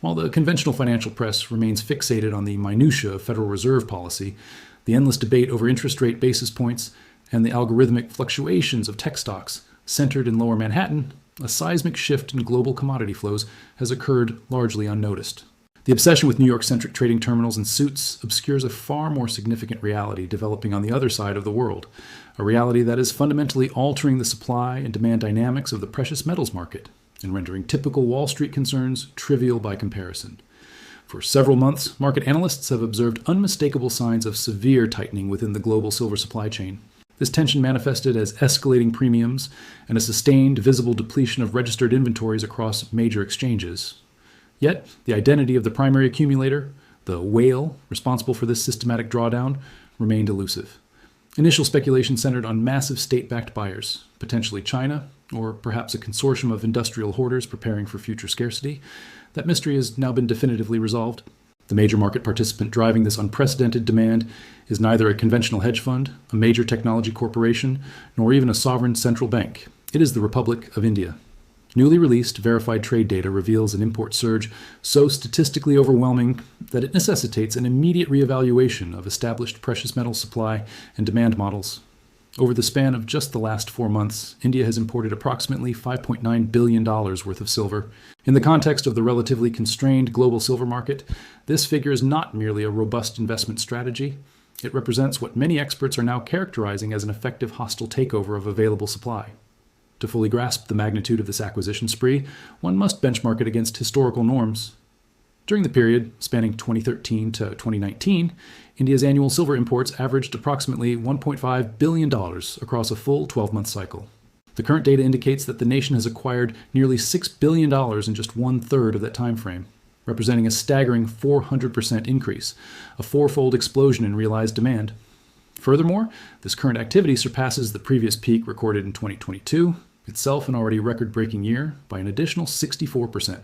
While the conventional financial press remains fixated on the minutiae of Federal Reserve policy, the endless debate over interest rate basis points, and the algorithmic fluctuations of tech stocks centered in Lower Manhattan, a seismic shift in global commodity flows has occurred largely unnoticed. The obsession with New York-centric trading terminals and suits obscures a far more significant reality developing on the other side of the world, a reality that is fundamentally altering the supply and demand dynamics of the precious metals market and rendering typical Wall Street concerns trivial by comparison. For several months, market analysts have observed unmistakable signs of severe tightening within the global silver supply chain. This tension manifested as escalating premiums and a sustained, visible depletion of registered inventories across major exchanges. Yet, the identity of the primary accumulator, the whale responsible for this systematic drawdown, remained elusive. Initial speculation centered on massive state-backed buyers, potentially China, or perhaps a consortium of industrial hoarders preparing for future scarcity. That mystery has now been definitively resolved. The major market participant driving this unprecedented demand is neither a conventional hedge fund, a major technology corporation, nor even a sovereign central bank. It is the Republic of India. Newly released verified trade data reveals an import surge so statistically overwhelming that it necessitates an immediate reevaluation of established precious metal supply and demand models. Over the span of just the last 4 months, India has imported approximately $5.9 billion worth of silver. In the context of the relatively constrained global silver market, this figure is not merely a robust investment strategy. It represents what many experts are now characterizing as an effective hostile takeover of available supply. To fully grasp the magnitude of this acquisition spree, one must benchmark it against historical norms. During the period spanning 2013 to 2019, India's annual silver imports averaged approximately $1.5 billion across a full 12-month cycle. The current data indicates that the nation has acquired nearly $6 billion in just one-third of that time frame, representing a staggering 400% increase, a fourfold explosion in realized demand. Furthermore, this current activity surpasses the previous peak recorded in 2022, itself an already record-breaking year, by an additional 64%.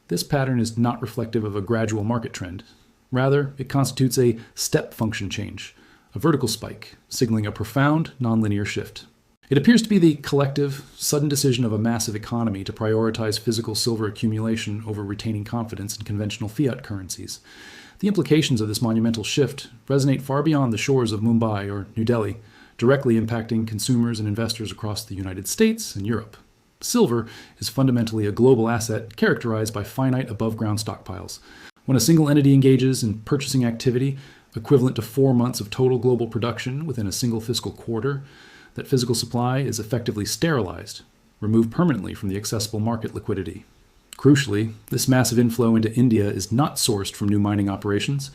This pattern is not reflective of a gradual market trend. Rather, it constitutes a step function change, a vertical spike, signaling a profound, nonlinear shift. It appears to be the collective, sudden decision of a massive economy to prioritize physical silver accumulation over retaining confidence in conventional fiat currencies. The implications of this monumental shift resonate far beyond the shores of Mumbai or New Delhi, directly impacting consumers and investors across the United States and Europe. Silver is fundamentally a global asset characterized by finite above-ground stockpiles. When a single entity engages in purchasing activity equivalent to 4 months of total global production within a single fiscal quarter, that physical supply is effectively sterilized, removed permanently from the accessible market liquidity. Crucially, this massive inflow into India is not sourced from new mining operations.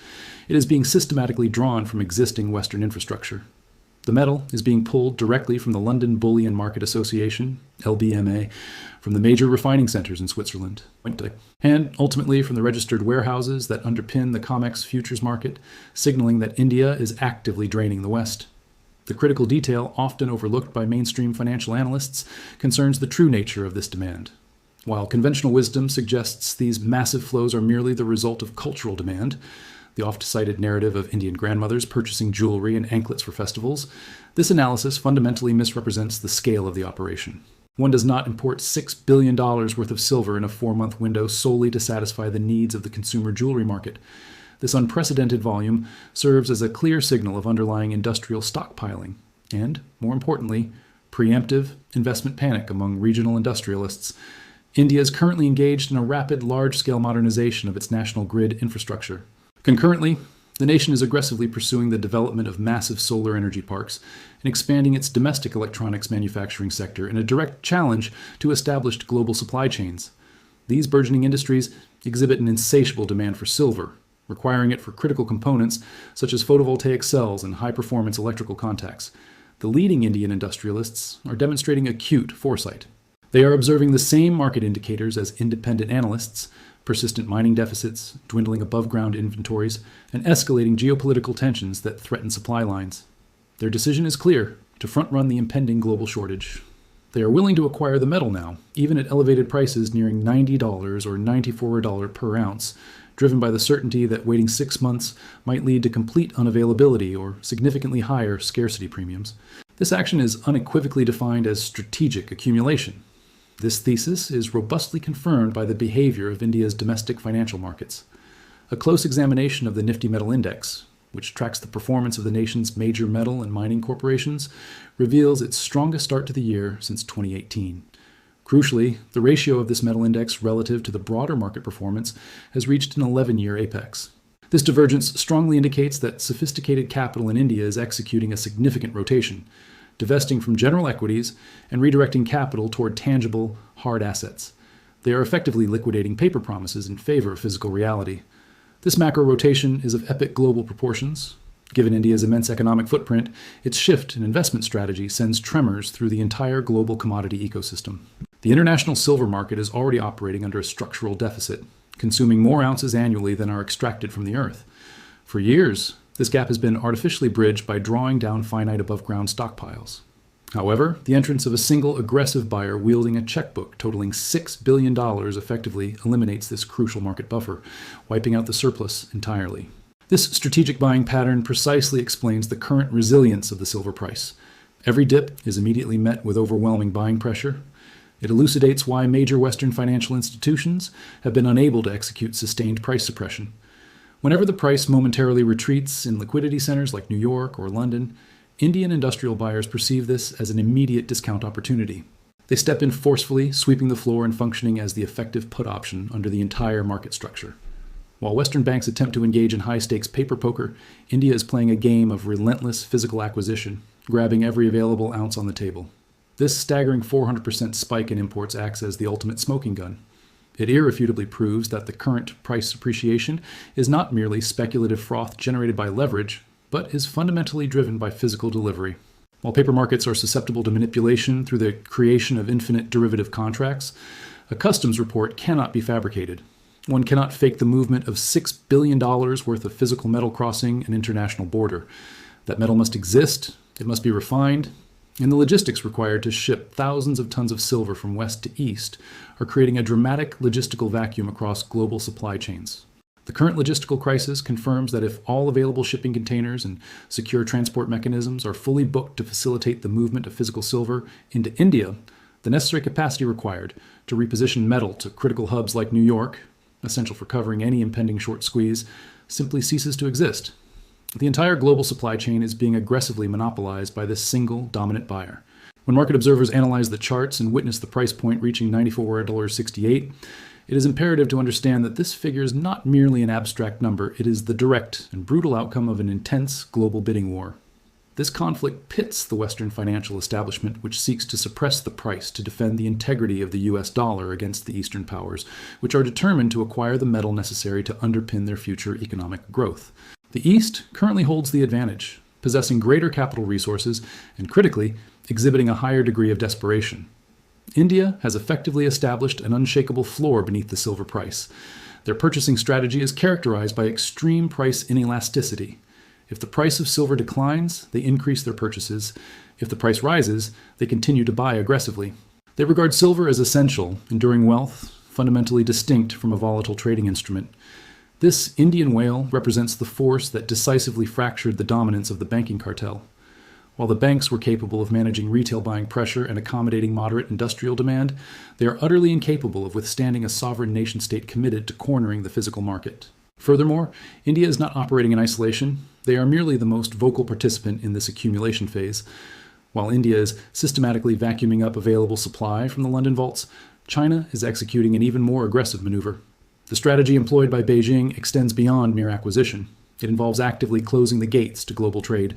It is being systematically drawn from existing Western infrastructure. The metal is being pulled directly from the London Bullion Market Association, LBMA, from the major refining centers in Switzerland, and ultimately from the registered warehouses that underpin the Comex futures market, signaling that India is actively draining the West. The critical detail, often overlooked by mainstream financial analysts, concerns the true nature of this demand. While conventional wisdom suggests these massive flows are merely the result of cultural demand, the oft-cited narrative of Indian grandmothers purchasing jewelry and anklets for festivals, this analysis fundamentally misrepresents the scale of the operation. One does not import $6 billion worth of silver in a 4-month window solely to satisfy the needs of the consumer jewelry market. This unprecedented volume serves as a clear signal of underlying industrial stockpiling and, more importantly, preemptive investment panic among regional industrialists. India is currently engaged in a rapid, large-scale modernization of its national grid infrastructure. Concurrently, the nation is aggressively pursuing the development of massive solar energy parks and expanding its domestic electronics manufacturing sector in a direct challenge to established global supply chains. These burgeoning industries exhibit an insatiable demand for silver, requiring it for critical components such as photovoltaic cells and high-performance electrical contacts. The leading Indian industrialists are demonstrating acute foresight. They are observing the same market indicators as independent analysts: persistent mining deficits, dwindling above-ground inventories, and escalating geopolitical tensions that threaten supply lines. Their decision is clear: to front-run the impending global shortage. They are willing to acquire the metal now, even at elevated prices nearing $90 or $94 per ounce, driven by the certainty that waiting 6 months might lead to complete unavailability or significantly higher scarcity premiums. This action is unequivocally defined as strategic accumulation. This thesis is robustly confirmed by the behavior of India's domestic financial markets. A close examination of the Nifty Metal Index, which tracks the performance of the nation's major metal and mining corporations, reveals its strongest start to the year since 2018. Crucially, the ratio of this metal index relative to the broader market performance has reached an 11-year apex. This divergence strongly indicates that sophisticated capital in India is executing a significant rotation, divesting from general equities and redirecting capital toward tangible, hard assets. They are effectively liquidating paper promises in favor of physical reality. This macro rotation is of epic global proportions. Given India's immense economic footprint, its shift in investment strategy sends tremors through the entire global commodity ecosystem. The international silver market is already operating under a structural deficit, consuming more ounces annually than are extracted from the earth. For years, this gap has been artificially bridged by drawing down finite above-ground stockpiles. However, the entrance of a single aggressive buyer wielding a checkbook totaling $6 billion effectively eliminates this crucial market buffer, wiping out the surplus entirely. This strategic buying pattern precisely explains the current resilience of the silver price. Every dip is immediately met with overwhelming buying pressure. It elucidates why major Western financial institutions have been unable to execute sustained price suppression. Whenever the price momentarily retreats in liquidity centers like New York or London, Indian industrial buyers perceive this as an immediate discount opportunity. They step in forcefully, sweeping the floor and functioning as the effective put option under the entire market structure. While Western banks attempt to engage in high-stakes paper poker, India is playing a game of relentless physical acquisition, grabbing every available ounce on the table. This staggering 400% spike in imports acts as the ultimate smoking gun. It irrefutably proves that the current price appreciation is not merely speculative froth generated by leverage, but is fundamentally driven by physical delivery. While paper markets are susceptible to manipulation through the creation of infinite derivative contracts, a customs report cannot be fabricated. One cannot fake the movement of $6 billion worth of physical metal crossing an international border. That metal must exist, it must be refined, and the logistics required to ship thousands of tons of silver from west to east are creating a dramatic logistical vacuum across global supply chains. The current logistical crisis confirms that if all available shipping containers and secure transport mechanisms are fully booked to facilitate the movement of physical silver into India, the necessary capacity required to reposition metal to critical hubs like New York, essential for covering any impending short squeeze, simply ceases to exist. The entire global supply chain is being aggressively monopolized by this single dominant buyer. When market observers analyze the charts and witness the price point reaching $94.68, it is imperative to understand that this figure is not merely an abstract number, it is the direct and brutal outcome of an intense global bidding war. This conflict pits the Western financial establishment, which seeks to suppress the price to defend the integrity of the US dollar against the Eastern powers, which are determined to acquire the metal necessary to underpin their future economic growth. The East currently holds the advantage, possessing greater capital resources and, critically, exhibiting a higher degree of desperation. India has effectively established an unshakable floor beneath the silver price. Their purchasing strategy is characterized by extreme price inelasticity. If the price of silver declines, they increase their purchases. If the price rises, they continue to buy aggressively. They regard silver as essential, enduring wealth, fundamentally distinct from a volatile trading instrument. This Indian whale represents the force that decisively fractured the dominance of the banking cartel. While the banks were capable of managing retail buying pressure and accommodating moderate industrial demand, they are utterly incapable of withstanding a sovereign nation-state committed to cornering the physical market. Furthermore, India is not operating in isolation. They are merely the most vocal participant in this accumulation phase. While India is systematically vacuuming up available supply from the London vaults, China is executing an even more aggressive maneuver. The strategy employed by Beijing extends beyond mere acquisition. It involves actively closing the gates to global trade.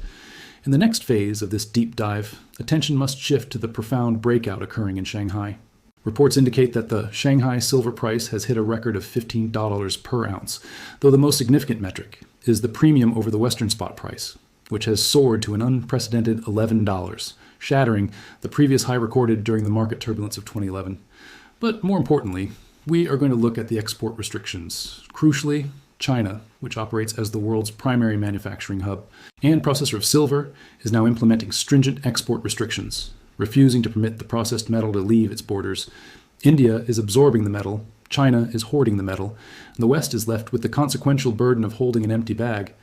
In the next phase of this deep dive, attention must shift to the profound breakout occurring in Shanghai. Reports indicate that the Shanghai silver price has hit a record of $15 per ounce, though the most significant metric is the premium over the Western spot price, which has soared to an unprecedented $11, shattering the previous high recorded during the market turbulence of 2011. But more importantly, we are going to look at the export restrictions. Crucially, China, which operates as the world's primary manufacturing hub and processor of silver, is now implementing stringent export restrictions, refusing to permit the processed metal to leave its borders. India is absorbing the metal, China is hoarding the metal, and the West is left with the consequential burden of holding an empty bag.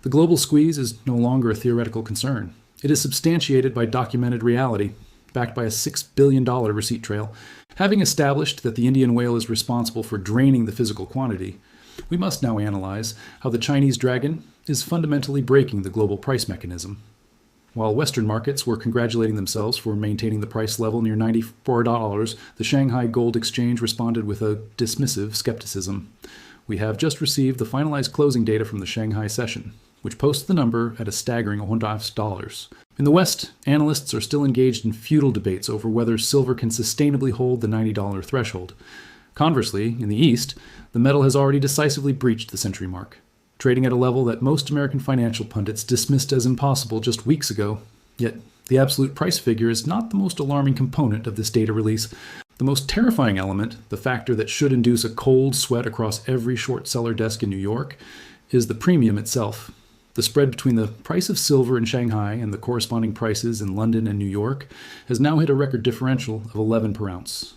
The global squeeze is no longer a theoretical concern. It is substantiated by documented reality. backed by a $6 billion receipt trail. Having established that the Indian whale is responsible for draining the physical quantity, we must now analyze how the Chinese dragon is fundamentally breaking the global price mechanism. While Western markets were congratulating themselves for maintaining the price level near $94, the Shanghai Gold Exchange responded with a dismissive skepticism. We have just received the finalized closing data from the Shanghai session, which posts the number at a staggering $100. In the West, analysts are still engaged in futile debates over whether silver can sustainably hold the $90 threshold. Conversely, in the East, the metal has already decisively breached the century mark, trading at a level that most American financial pundits dismissed as impossible just weeks ago. Yet, the absolute price figure is not the most alarming component of this data release. The most terrifying element, the factor that should induce a cold sweat across every short seller desk in New York, is the premium itself. The spread between the price of silver in Shanghai and the corresponding prices in London and New York has now hit a record differential of 11 per ounce.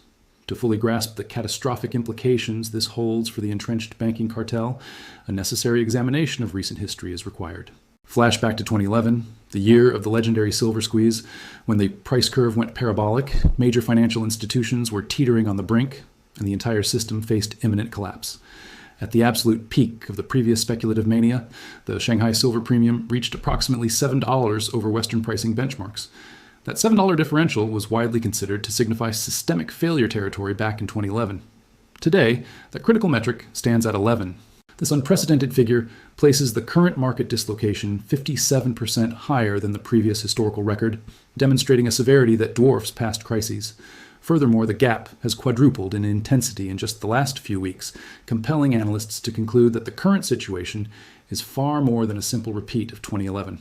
To fully grasp the catastrophic implications this holds for the entrenched banking cartel, a necessary examination of recent history is required. Flashback to 2011, the year of the legendary silver squeeze, when the price curve went parabolic, major financial institutions were teetering on the brink, and the entire system faced imminent collapse. At the absolute peak of the previous speculative mania, the Shanghai silver premium reached approximately $7 over Western pricing benchmarks. That $7 differential was widely considered to signify systemic failure territory back in 2011. Today, that critical metric stands at 11. This unprecedented figure places the current market dislocation 57% higher than the previous historical record, demonstrating a severity that dwarfs past crises. Furthermore, the gap has quadrupled in intensity in just the last few weeks, compelling analysts to conclude that the current situation is far more than a simple repeat of 2011.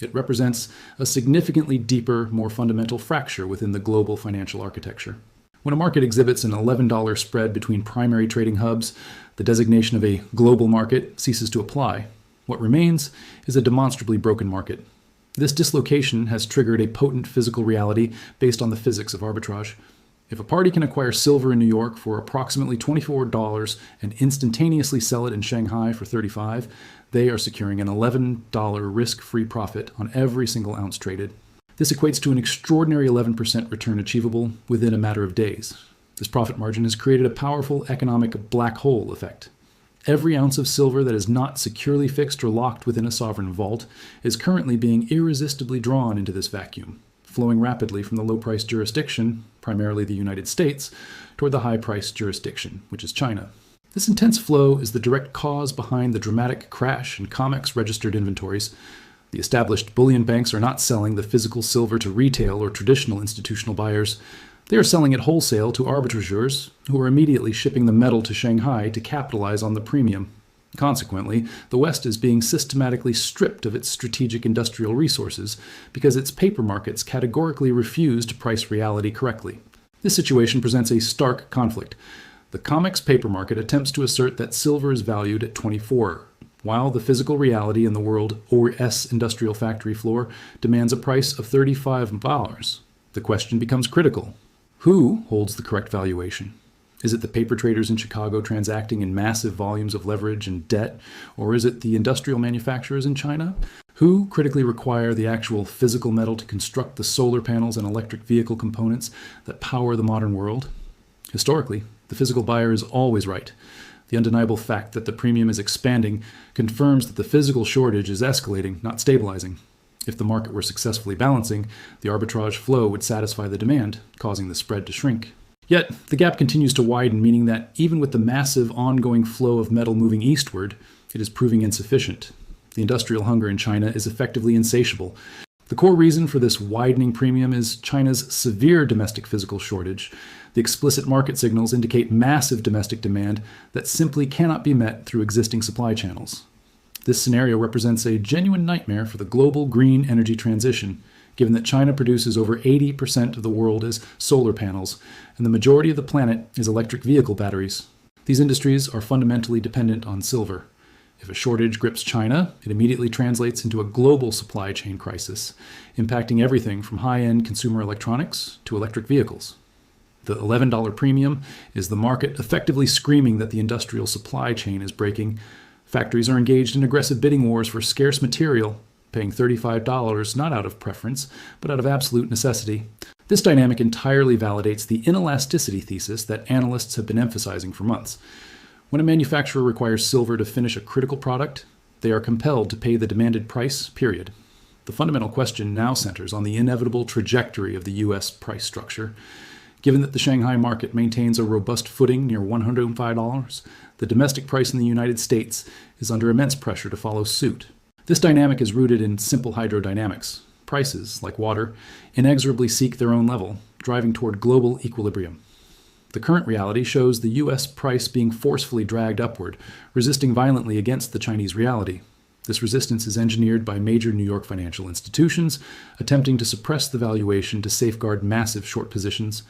It represents a significantly deeper, more fundamental fracture within the global financial architecture. When a market exhibits an $11 spread between primary trading hubs, the designation of a global market ceases to apply. What remains is a demonstrably broken market. This dislocation has triggered a potent physical reality based on the physics of arbitrage. If a party can acquire silver in New York for approximately $24 and instantaneously sell it in Shanghai for $35, they are securing an $11 risk-free profit on every single ounce traded. This equates to an extraordinary 11% return achievable within a matter of days. This profit margin has created a powerful economic black hole effect. Every ounce of silver that is not securely fixed or locked within a sovereign vault is currently being irresistibly drawn into this vacuum, flowing rapidly from the low-price jurisdiction, primarily the United States, toward the high-price jurisdiction, which is China. This intense flow is the direct cause behind the dramatic crash in Comex registered inventories. The established bullion banks are not selling the physical silver to retail or traditional institutional buyers. They are selling it wholesale to arbitrageurs, who are immediately shipping the metal to Shanghai to capitalize on the premium. Consequently, the West is being systematically stripped of its strategic industrial resources because its paper markets categorically refuse to price reality correctly. This situation presents a stark conflict. The Comex paper market attempts to assert that silver is valued at 24, while the physical reality in the world OS industrial factory floor demands a price of $35. The question becomes critical. Who holds the correct valuation? Is it the paper traders in Chicago transacting in massive volumes of leverage and debt, or is it the industrial manufacturers in China? Who critically require the actual physical metal to construct the solar panels and electric vehicle components that power the modern world? Historically, the physical buyer is always right. The undeniable fact that the premium is expanding confirms that the physical shortage is escalating, not stabilizing. If the market were successfully balancing, the arbitrage flow would satisfy the demand, causing the spread to shrink. Yet, the gap continues to widen, meaning that even with the massive ongoing flow of metal moving eastward, it is proving insufficient. The industrial hunger in China is effectively insatiable. The core reason for this widening premium is China's severe domestic physical shortage. The explicit market signals indicate massive domestic demand that simply cannot be met through existing supply channels. This scenario represents a genuine nightmare for the global green energy transition, given that China produces over 80% of the world as solar panels, and the majority of the planet is electric vehicle batteries. These industries are fundamentally dependent on silver. If a shortage grips China, it immediately translates into a global supply chain crisis, impacting everything from high-end consumer electronics to electric vehicles. The $11 premium is the market effectively screaming that the industrial supply chain is breaking. Factories are engaged in aggressive bidding wars for scarce material, paying $35 not out of preference, but out of absolute necessity. This dynamic entirely validates the inelasticity thesis that analysts have been emphasizing for months. When a manufacturer requires silver to finish a critical product, they are compelled to pay the demanded price, period. The fundamental question now centers on the inevitable trajectory of the U.S. price structure. Given that the Shanghai market maintains a robust footing near $105, the domestic price in the United States is under immense pressure to follow suit. This dynamic is rooted in simple hydrodynamics. Prices, like water, inexorably seek their own level, driving toward global equilibrium. The current reality shows the U.S. price being forcefully dragged upward, resisting violently against the Chinese reality. This resistance is engineered by major New York financial institutions, attempting to suppress the valuation to safeguard massive short positions.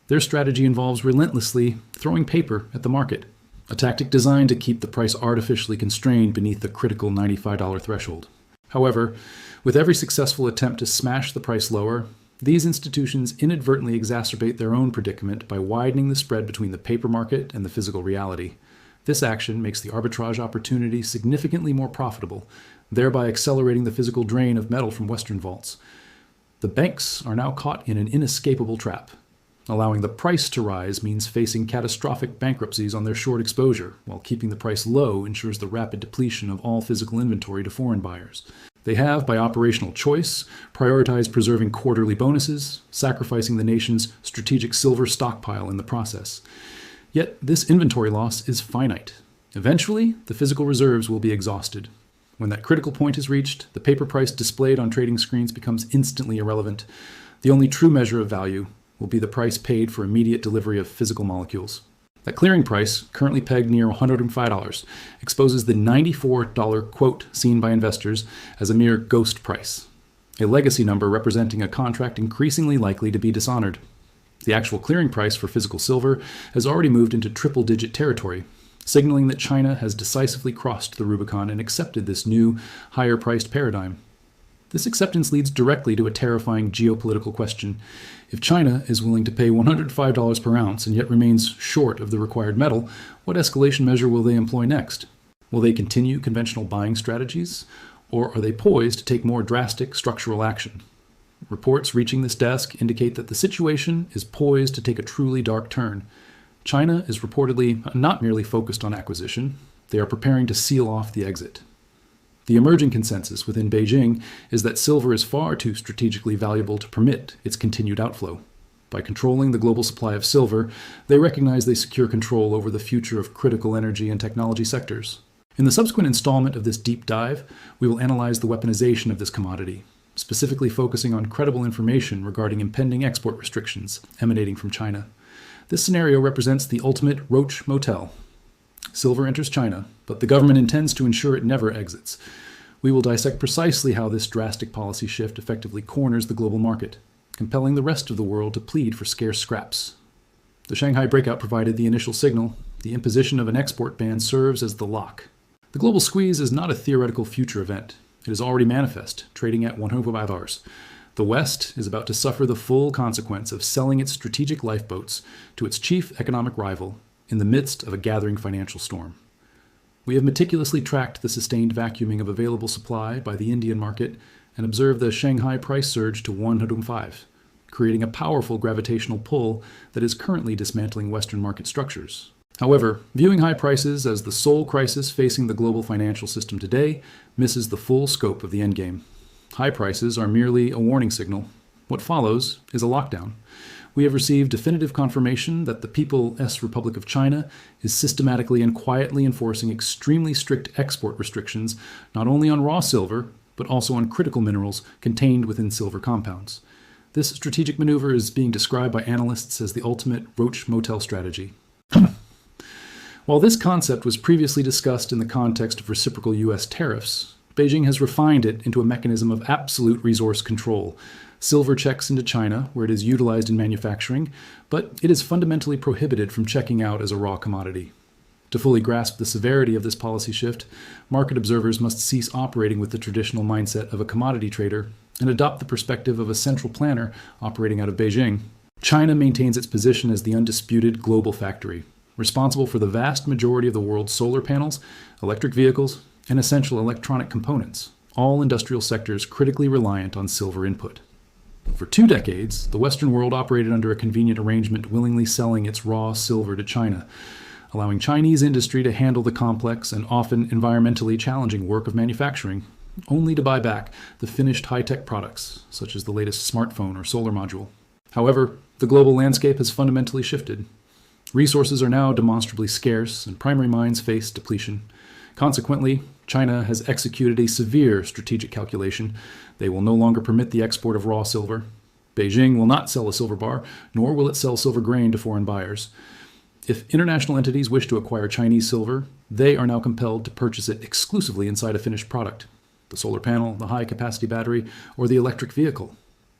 Their strategy involves relentlessly throwing paper at the market, a tactic designed to keep the price artificially constrained beneath the critical $95 threshold. However, with every successful attempt to smash the price lower, these institutions inadvertently exacerbate their own predicament by widening the spread between the paper market and the physical reality. This action makes the arbitrage opportunity significantly more profitable, thereby accelerating the physical drain of metal from Western vaults. The banks are now caught in an inescapable trap. Allowing the price to rise means facing catastrophic bankruptcies on their short exposure, while keeping the price low ensures the rapid depletion of all physical inventory to foreign buyers. They have, by operational choice, prioritized preserving quarterly bonuses, sacrificing the nation's strategic silver stockpile in the process. Yet this inventory loss is finite. Eventually, the physical reserves will be exhausted. When that critical point is reached, the paper price displayed on trading screens becomes instantly irrelevant. The only true measure of value will be the price paid for immediate delivery of physical molecules. That clearing price, currently pegged near $105, exposes the $94 quote seen by investors as a mere ghost price, a legacy number representing a contract increasingly likely to be dishonored. The actual clearing price for physical silver has already moved into triple-digit territory, signaling that China has decisively crossed the Rubicon and accepted this new, higher-priced paradigm. This acceptance leads directly to a terrifying geopolitical question. If China is willing to pay $105 per ounce and yet remains short of the required metal, what escalation measure will they employ next? Will they continue conventional buying strategies, or are they poised to take more drastic structural action? Reports reaching this desk indicate that the situation is poised to take a truly dark turn. China is reportedly not merely focused on acquisition, they are preparing to seal off the exit. The emerging consensus within Beijing is that silver is far too strategically valuable to permit its continued outflow. By controlling the global supply of silver, they recognize they secure control over the future of critical energy and technology sectors. In the subsequent installment of this deep dive, we will analyze the weaponization of this commodity, specifically focusing on credible information regarding impending export restrictions emanating from China. This scenario represents the ultimate Roach Motel. Silver enters China, but the government intends to ensure it never exits. We will dissect precisely how this drastic policy shift effectively corners the global market, compelling the rest of the world to plead for scarce scraps. The Shanghai Breakout provided the initial signal. The imposition of an export ban serves as the lock. The global squeeze is not a theoretical future event. It is already manifest, trading at $105. The West is about to suffer the full consequence of selling its strategic lifeboats to its chief economic rival in the midst of a gathering financial storm. We have meticulously tracked the sustained vacuuming of available supply by the Indian market and observed the Shanghai price surge to 105, creating a powerful gravitational pull that is currently dismantling Western market structures. However, viewing high prices as the sole crisis facing the global financial system today misses the full scope of the endgame. High prices are merely a warning signal. What follows is a lockdown. We have received definitive confirmation that the People's Republic of China is systematically and quietly enforcing extremely strict export restrictions not only on raw silver, but also on critical minerals contained within silver compounds. This strategic maneuver is being described by analysts as the ultimate Roach Motel strategy. While this concept was previously discussed in the context of reciprocal U.S. tariffs, Beijing has refined it into a mechanism of absolute resource control. Silver checks into China, where it is utilized in manufacturing, but it is fundamentally prohibited from checking out as a raw commodity. To fully grasp the severity of this policy shift, market observers must cease operating with the traditional mindset of a commodity trader and adopt the perspective of a central planner operating out of Beijing. China maintains its position as the undisputed global factory, responsible for the vast majority of the world's solar panels, electric vehicles, and essential electronic components, all industrial sectors critically reliant on silver input. For 2 decades, the Western world operated under a convenient arrangement, willingly selling its raw silver to China, allowing Chinese industry to handle the complex and often environmentally challenging work of manufacturing, only to buy back the finished high-tech products, such as the latest smartphone or solar module. However, the global landscape has fundamentally shifted. Resources are now demonstrably scarce, and primary mines face depletion. Consequently, China has executed a severe strategic calculation. They will no longer permit the export of raw silver. Beijing will not sell a silver bar, nor will it sell silver grain to foreign buyers. If international entities wish to acquire Chinese silver, they are now compelled to purchase it exclusively inside a finished product: the solar panel, the high-capacity battery, or the electric vehicle.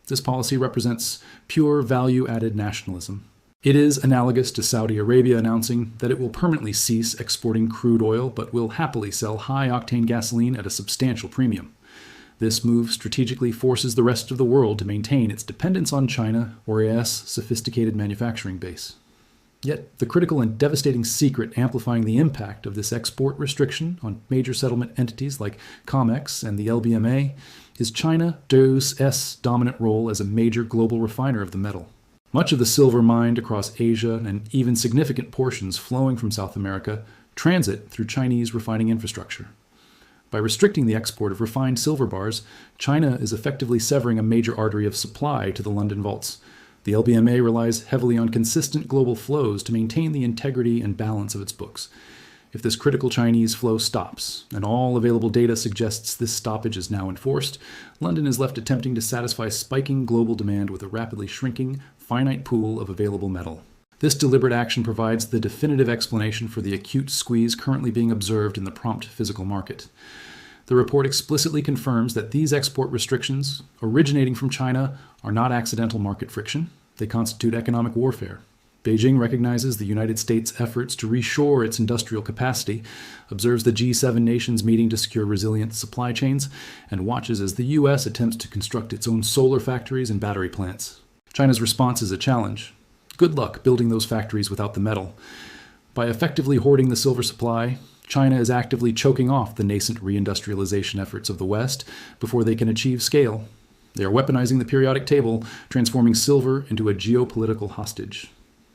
This policy represents pure value-added nationalism. It is analogous to Saudi Arabia announcing that it will permanently cease exporting crude oil, but will happily sell high-octane gasoline at a substantial premium. This move strategically forces the rest of the world to maintain its dependence on China or a less sophisticated manufacturing base. Yet, the critical and devastating secret amplifying the impact of this export restriction on major settlement entities like Comex and the LBMA is China's dominant role as a major global refiner of the metal. Much of the silver mined across Asia, and even significant portions flowing from South America, transit through Chinese refining infrastructure. By restricting the export of refined silver bars, China is effectively severing a major artery of supply to the London vaults. The LBMA relies heavily on consistent global flows to maintain the integrity and balance of its books. If this critical Chinese flow stops, and all available data suggests this stoppage is now enforced, London is left attempting to satisfy spiking global demand with a rapidly shrinking, finite pool of available metal. This deliberate action provides the definitive explanation for the acute squeeze currently being observed in the prompt physical market. The report explicitly confirms that these export restrictions, originating from China, are not accidental market friction. They constitute economic warfare. Beijing recognizes the United States' efforts to reshore its industrial capacity, observes the G7 nations meeting to secure resilient supply chains, and watches as the U.S. attempts to construct its own solar factories and battery plants. China's response is a challenge. Good luck building those factories without the metal. By effectively hoarding the silver supply, China is actively choking off the nascent reindustrialization efforts of the West before they can achieve scale. They are weaponizing the periodic table, transforming silver into a geopolitical hostage.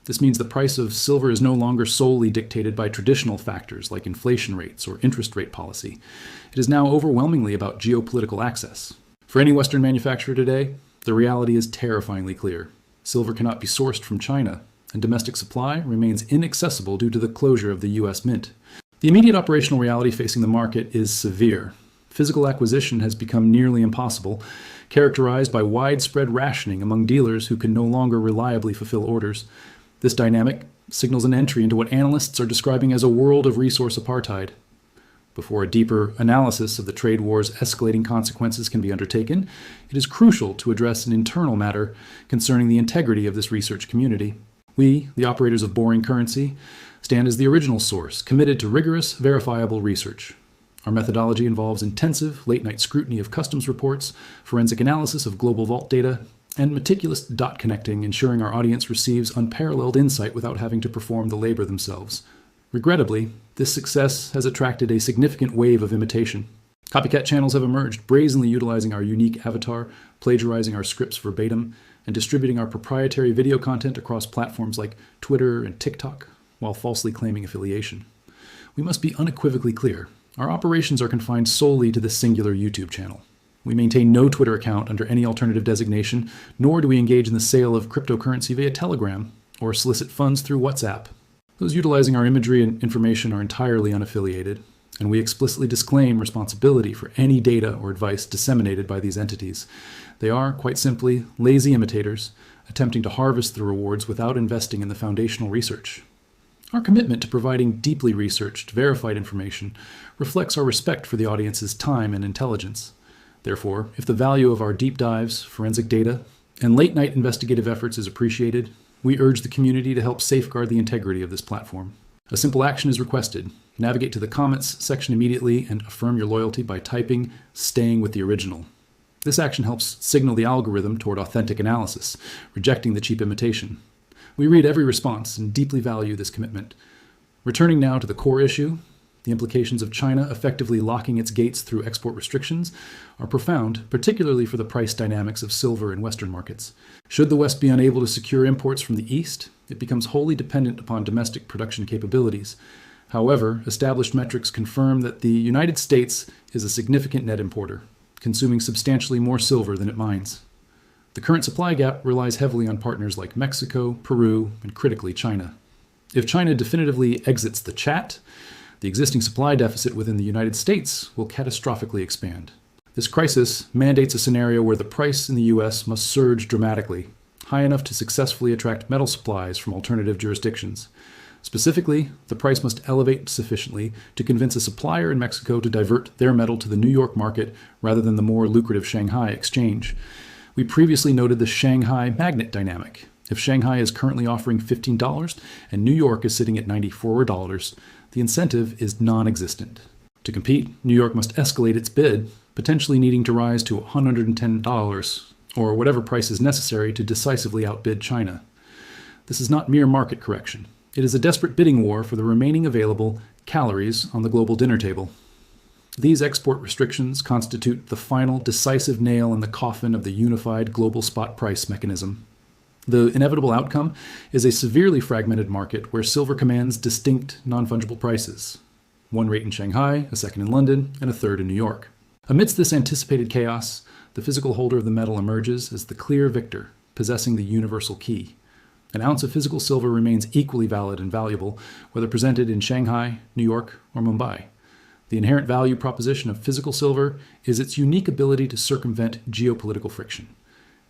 This means the price of silver is no longer solely dictated by traditional factors like inflation rates or interest rate policy. It is now overwhelmingly about geopolitical access. For any Western manufacturer today, the reality is terrifyingly clear. Silver cannot be sourced from China, and domestic supply remains inaccessible due to the closure of the U.S. Mint. The immediate operational reality facing the market is severe. Physical acquisition has become nearly impossible, characterized by widespread rationing among dealers who can no longer reliably fulfill orders. This dynamic signals an entry into what analysts are describing as a world of resource apartheid. Before a deeper analysis of the trade war's escalating consequences can be undertaken, it is crucial to address an internal matter concerning the integrity of this research community. We, the operators of boring currency, stand as the original source, committed to rigorous, verifiable research. Our methodology involves intensive, late-night scrutiny of customs reports, forensic analysis of global vault data, and meticulous dot connecting, ensuring our audience receives unparalleled insight without having to perform the labor themselves. Regrettably, this success has attracted a significant wave of imitation. Copycat channels have emerged, brazenly utilizing our unique avatar, plagiarizing our scripts verbatim, and distributing our proprietary video content across platforms like Twitter and TikTok, while falsely claiming affiliation. We must be unequivocally clear. Our operations are confined solely to this singular YouTube channel. We maintain no Twitter account under any alternative designation, nor do we engage in the sale of cryptocurrency via Telegram or solicit funds through WhatsApp. Those utilizing our imagery and information are entirely unaffiliated, and we explicitly disclaim responsibility for any data or advice disseminated by these entities. They are, quite simply, lazy imitators, attempting to harvest the rewards without investing in the foundational research. Our commitment to providing deeply researched, verified information reflects our respect for the audience's time and intelligence. Therefore, if the value of our deep dives, forensic data, and late-night investigative efforts is appreciated, we urge the community to help safeguard the integrity of this platform. A simple action is requested. Navigate to the comments section immediately and affirm your loyalty by typing "staying with the original." This action helps signal the algorithm toward authentic analysis, rejecting the cheap imitation. We read every response and deeply value this commitment. Returning now to the core issue, The implications of China effectively locking its gates through export restrictions are profound, particularly for the price dynamics of silver in Western markets. Should the West be unable to secure imports from the East, it becomes wholly dependent upon domestic production capabilities. However, established metrics confirm that the United States is a significant net importer, consuming substantially more silver than it mines. The current supply gap relies heavily on partners like Mexico, Peru, and critically China. If China definitively exits the chat, the existing supply deficit within the United States will catastrophically expand. This crisis mandates a scenario where the price in the U.S. must surge dramatically, high enough to successfully attract metal supplies from alternative jurisdictions. Specifically, the price must elevate sufficiently to convince a supplier in Mexico to divert their metal to the New York market rather than the more lucrative Shanghai exchange. We previously noted the Shanghai magnet dynamic. If Shanghai is currently offering $15 and New York is sitting at $94, the incentive is non-existent. To compete, New York must escalate its bid, potentially needing to rise to $110 or whatever price is necessary to decisively outbid China. This is not mere market correction. It is a desperate bidding war for the remaining available calories on the global dinner table. These export restrictions constitute the final decisive nail in the coffin of the unified global spot price mechanism. The inevitable outcome is a severely fragmented market where silver commands distinct non-fungible prices. One rate in Shanghai, a second in London, and a third in New York. Amidst this anticipated chaos, the physical holder of the metal emerges as the clear victor, possessing the universal key. An ounce of physical silver remains equally valid and valuable, whether presented in Shanghai, New York, or Mumbai. The inherent value proposition of physical silver is its unique ability to circumvent geopolitical friction.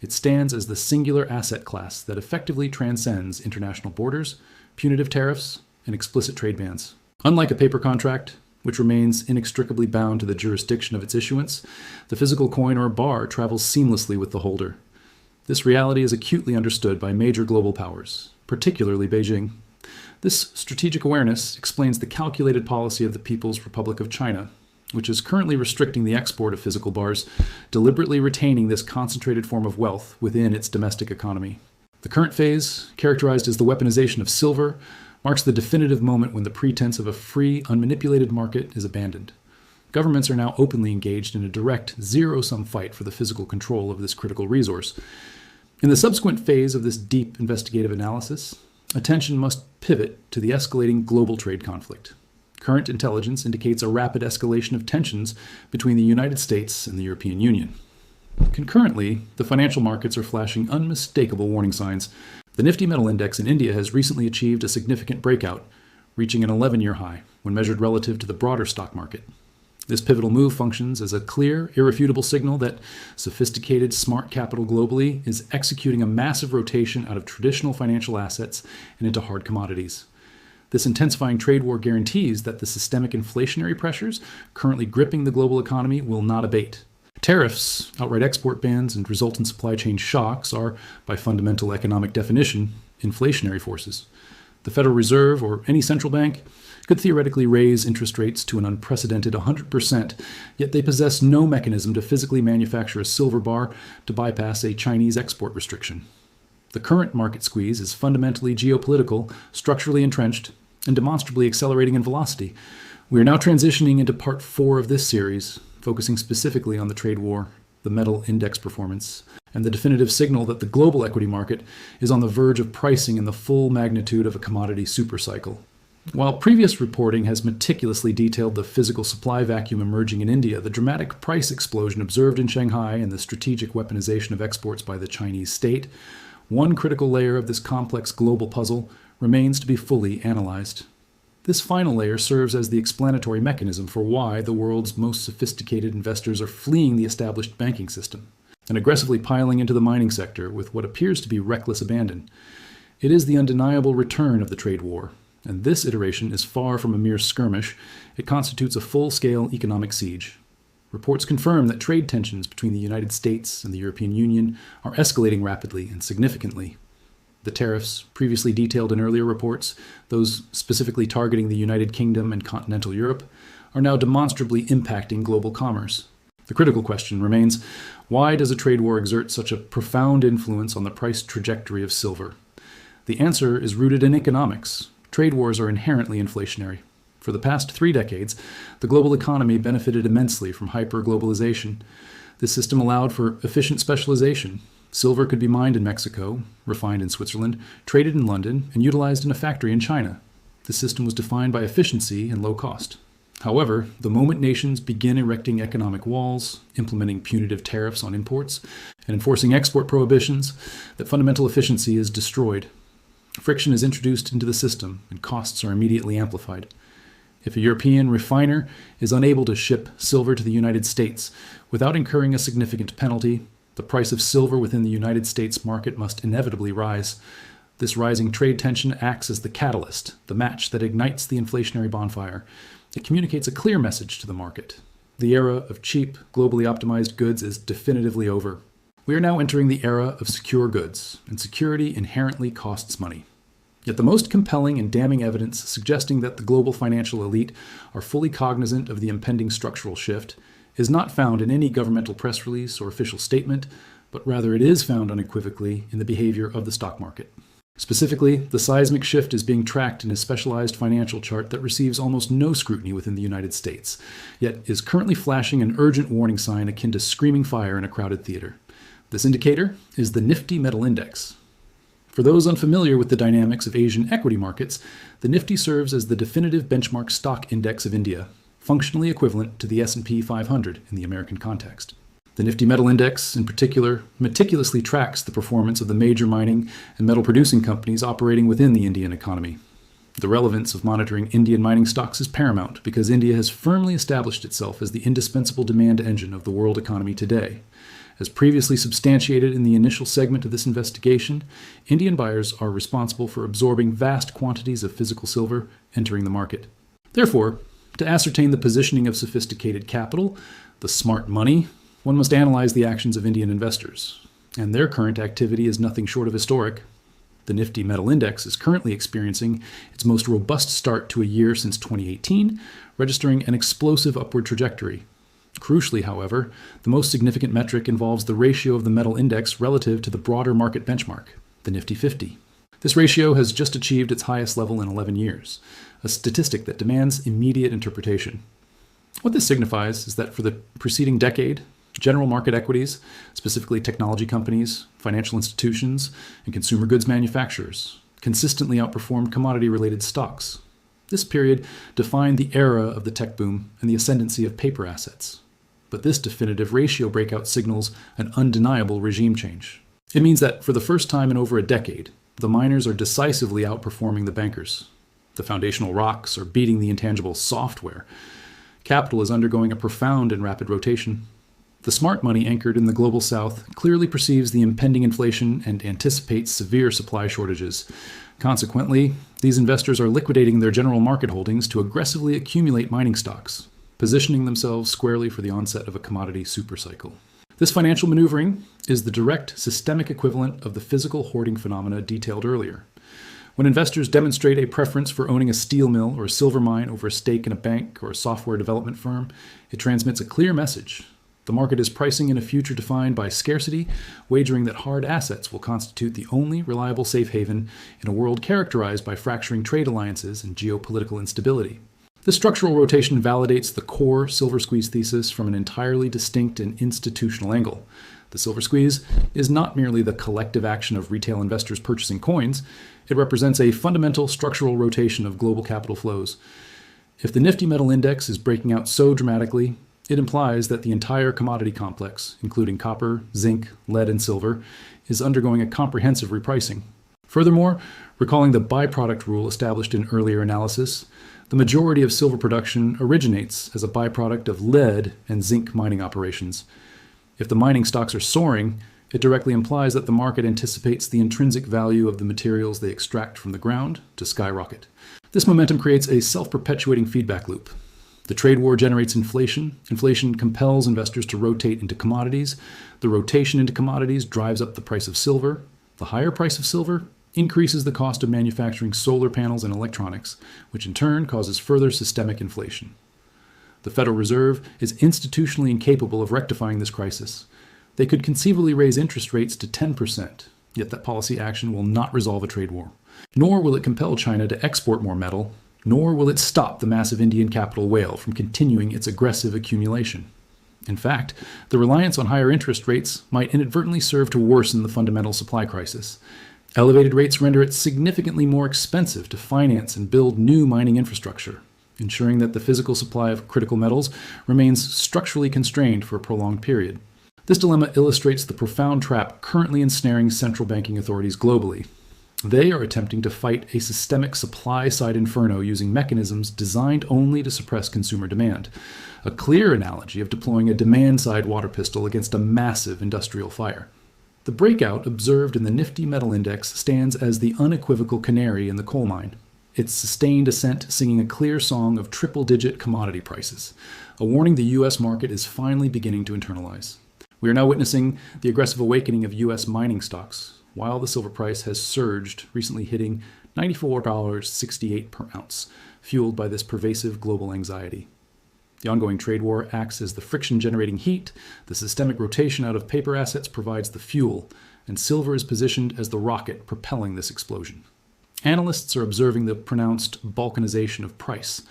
It stands as the singular asset class that effectively transcends international borders, punitive tariffs, and explicit trade bans. Unlike a paper contract, which remains inextricably bound to the jurisdiction of its issuance, the physical coin or bar travels seamlessly with the holder. This reality is acutely understood by major global powers, particularly Beijing. This strategic awareness explains the calculated policy of the People's Republic of China, which is currently restricting the export of physical bars, deliberately retaining this concentrated form of wealth within its domestic economy. The current phase, characterized as the weaponization of silver, marks the definitive moment when the pretense of a free, unmanipulated market is abandoned. Governments are now openly engaged in a direct, zero-sum fight for the physical control of this critical resource. In the subsequent phase of this deep investigative analysis, attention must pivot to the escalating global trade conflict. Current intelligence indicates a rapid escalation of tensions between the United States and the European Union. Concurrently, the financial markets are flashing unmistakable warning signs. The Nifty Metal Index in India has recently achieved a significant breakout, reaching an 11-year high when measured relative to the broader stock market. This pivotal move functions as a clear, irrefutable signal that sophisticated, smart capital globally is executing a massive rotation out of traditional financial assets and into hard commodities. This intensifying trade war guarantees that the systemic inflationary pressures currently gripping the global economy will not abate. Tariffs, outright export bans, and resultant supply chain shocks are, by fundamental economic definition, inflationary forces. The Federal Reserve, or any central bank, could theoretically raise interest rates to an unprecedented 100%, yet they possess no mechanism to physically manufacture a silver bar to bypass a Chinese export restriction. The current market squeeze is fundamentally geopolitical, structurally entrenched, and demonstrably accelerating in velocity. We are now transitioning into part 4 of this series, focusing specifically on the trade war, the metal index performance, and the definitive signal that the global equity market is on the verge of pricing in the full magnitude of a commodity supercycle. While previous reporting has meticulously detailed the physical supply vacuum emerging in India, the dramatic price explosion observed in Shanghai, and the strategic weaponization of exports by the Chinese state, one critical layer of this complex global puzzle remains to be fully analyzed. This final layer serves as the explanatory mechanism for why the world's most sophisticated investors are fleeing the established banking system and aggressively piling into the mining sector with what appears to be reckless abandon. It is the undeniable return of the trade war, and this iteration is far from a mere skirmish. It constitutes a full-scale economic siege. Reports confirm that trade tensions between the United States and the European Union are escalating rapidly and significantly. The tariffs, previously detailed in earlier reports, those specifically targeting the United Kingdom and continental Europe, are now demonstrably impacting global commerce. The critical question remains, why does a trade war exert such a profound influence on the price trajectory of silver? The answer is rooted in economics. Trade wars are inherently inflationary. For For the past 3 decades, the global economy benefited immensely from hyper-globalization. This system allowed for efficient specialization. Silver could be mined in Mexico, refined in Switzerland, traded in London, and utilized in a factory in China. The system was defined by efficiency and low cost. However, the moment nations begin erecting economic walls, implementing punitive tariffs on imports, and enforcing export prohibitions, that fundamental efficiency is destroyed. Friction is introduced into the system, and costs are immediately amplified. If a European refiner is unable to ship silver to the United States without incurring a significant penalty, the price of silver within the United States market must inevitably rise. This rising trade tension acts as the catalyst, the match that ignites the inflationary bonfire. It communicates a clear message to the market. The era of cheap, globally optimized goods is definitively over. We are now entering the era of secure goods, and security inherently costs money. Yet the most compelling and damning evidence suggesting that the global financial elite are fully cognizant of the impending structural shift is not found in any governmental press release or official statement, but rather it is found unequivocally in the behavior of the stock market. Specifically, the seismic shift is being tracked in a specialized financial chart that receives almost no scrutiny within the United States, yet is currently flashing an urgent warning sign akin to screaming fire in a crowded theater. This indicator is the Nifty Metal Index. For those unfamiliar with the dynamics of Asian equity markets, the Nifty serves as the definitive benchmark stock index of India, functionally equivalent to the S&P 500 in the American context. The Nifty Metal Index, in particular, meticulously tracks the performance of the major mining and metal-producing companies operating within the Indian economy. The relevance of monitoring Indian mining stocks is paramount because India has firmly established itself as the indispensable demand engine of the world economy today. As previously substantiated in the initial segment of this investigation, Indian buyers are responsible for absorbing vast quantities of physical silver entering the market. Therefore, to ascertain the positioning of sophisticated capital, the smart money, one must analyze the actions of Indian investors, and their current activity is nothing short of historic. The Nifty Metal Index is currently experiencing its most robust start to a year since 2018, registering an explosive upward trajectory. Crucially, however, the most significant metric involves the ratio of the metal index relative to the broader market benchmark, the Nifty 50. This ratio has just achieved its highest level in 11 years, a statistic that demands immediate interpretation. What this signifies is that for the preceding decade, general market equities, specifically technology companies, financial institutions, and consumer goods manufacturers, consistently outperformed commodity-related stocks. This period defined the era of the tech boom and the ascendancy of paper assets. But this definitive ratio breakout signals an undeniable regime change. It means that for the first time in over a decade, the miners are decisively outperforming the bankers. The foundational rocks are beating the intangible software. Capital is undergoing a profound and rapid rotation. The smart money anchored in the global south clearly perceives the impending inflation and anticipates severe supply shortages. Consequently, these investors are liquidating their general market holdings to aggressively accumulate mining stocks, positioning themselves squarely for the onset of a commodity supercycle. This financial maneuvering is the direct systemic equivalent of the physical hoarding phenomena detailed earlier. When investors demonstrate a preference for owning a steel mill or a silver mine over a stake in a bank or a software development firm, it transmits a clear message. The market is pricing in a future defined by scarcity, wagering that hard assets will constitute the only reliable safe haven in a world characterized by fracturing trade alliances and geopolitical instability. This structural rotation validates the core silver squeeze thesis from an entirely distinct and institutional angle. The silver squeeze is not merely the collective action of retail investors purchasing coins, it represents a fundamental structural rotation of global capital flows. If the Nifty Metal Index is breaking out so dramatically, it implies that the entire commodity complex, including copper, zinc, lead, and silver, is undergoing a comprehensive repricing. Furthermore, recalling the byproduct rule established in earlier analysis, the majority of silver production originates as a byproduct of lead and zinc mining operations. If the mining stocks are soaring, it directly implies that the market anticipates the intrinsic value of the materials they extract from the ground to skyrocket. This momentum creates a self-perpetuating feedback loop. The trade war generates inflation. Inflation compels investors to rotate into commodities. The rotation into commodities drives up the price of silver. The higher price of silver increases the cost of manufacturing solar panels and electronics, which in turn causes further systemic inflation. The Federal Reserve is institutionally incapable of rectifying this crisis. They could conceivably raise interest rates to 10%, yet that policy action will not resolve a trade war. Nor will it compel China to export more metal, nor will it stop the massive Indian capital whale from continuing its aggressive accumulation. In fact, the reliance on higher interest rates might inadvertently serve to worsen the fundamental supply crisis. Elevated rates render it significantly more expensive to finance and build new mining infrastructure, ensuring that the physical supply of critical metals remains structurally constrained for a prolonged period. This dilemma illustrates the profound trap currently ensnaring central banking authorities globally. They are attempting to fight a systemic supply-side inferno using mechanisms designed only to suppress consumer demand, a clear analogy of deploying a demand-side water pistol against a massive industrial fire. The breakout observed in the Nifty Metal Index stands as the unequivocal canary in the coal mine, its sustained ascent singing a clear song of triple-digit commodity prices, a warning the U.S. market is finally beginning to internalize. We are now witnessing the aggressive awakening of U.S. mining stocks, while the silver price has surged, recently hitting $94.68 per ounce, fueled by this pervasive global anxiety. The ongoing trade war acts as the friction-generating heat, the systemic rotation out of paper assets provides the fuel, and silver is positioned as the rocket propelling this explosion. Analysts are observing the pronounced balkanization of price.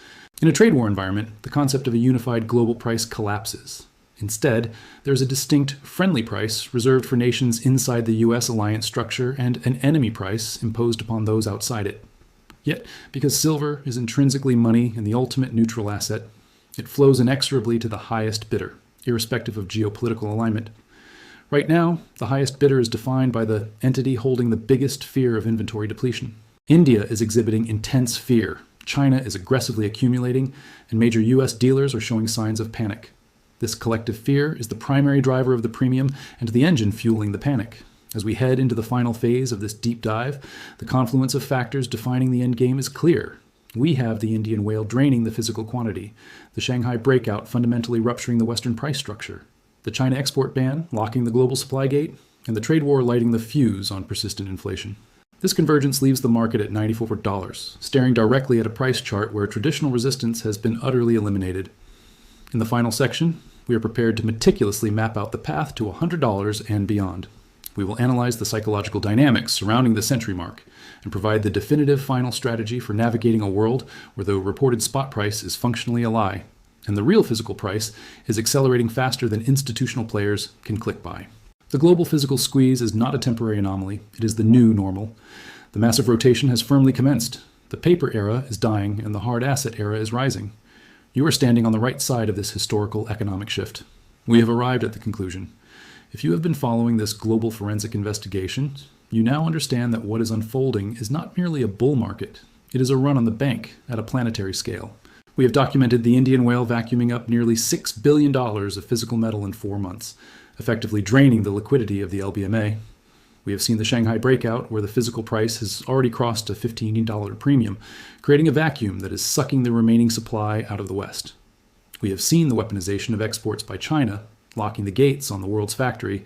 In a trade war environment, the concept of a unified global price collapses. Instead, there is a distinct friendly price reserved for nations inside the U.S. alliance structure and an enemy price imposed upon those outside it. Yet, because silver is intrinsically money and the ultimate neutral asset, it flows inexorably to the highest bidder, irrespective of geopolitical alignment. Right now, the highest bidder is defined by the entity holding the biggest fear of inventory depletion. India is exhibiting intense fear, China is aggressively accumulating, and major U.S. dealers are showing signs of panic. This collective fear is the primary driver of the premium and the engine fueling the panic. As we head into the final phase of this deep dive, the confluence of factors defining the endgame is clear. We have the Indian whale draining the physical quantity, the Shanghai Breakout fundamentally rupturing the Western price structure, the China export ban locking the global supply gate, and the trade war lighting the fuse on persistent inflation. This convergence leaves the market at $94, staring directly at a price chart where traditional resistance has been utterly eliminated. In the final section, we are prepared to meticulously map out the path to $100 and beyond. We will analyze the psychological dynamics surrounding the century mark and provide the definitive final strategy for navigating a world where the reported spot price is functionally a lie, and the real physical price is accelerating faster than institutional players can click by. The global physical squeeze is not a temporary anomaly, it is the new normal. The massive rotation has firmly commenced. The paper era is dying and the hard asset era is rising. You are standing on the right side of this historical economic shift. We have arrived at the conclusion. If you have been following this global forensic investigation, you now understand that what is unfolding is not merely a bull market. It is a run on the bank at a planetary scale. We have documented the Indian whale vacuuming up nearly $6 billion of physical metal in 4 months, effectively draining the liquidity of the LBMA. We have seen the Shanghai Breakout, where the physical price has already crossed a $15 premium, creating a vacuum that is sucking the remaining supply out of the West. We have seen the weaponization of exports by China, locking the gates on the world's factory,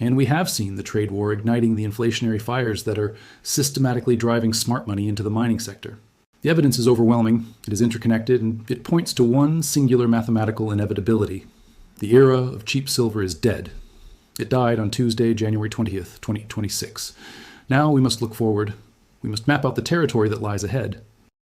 and we have seen the trade war igniting the inflationary fires that are systematically driving smart money into the mining sector. The evidence is overwhelming, it is interconnected, and it points to one singular mathematical inevitability. The era of cheap silver is dead. It died on Tuesday, January 20th, 2026. Now we must look forward. We must map out the territory that lies ahead.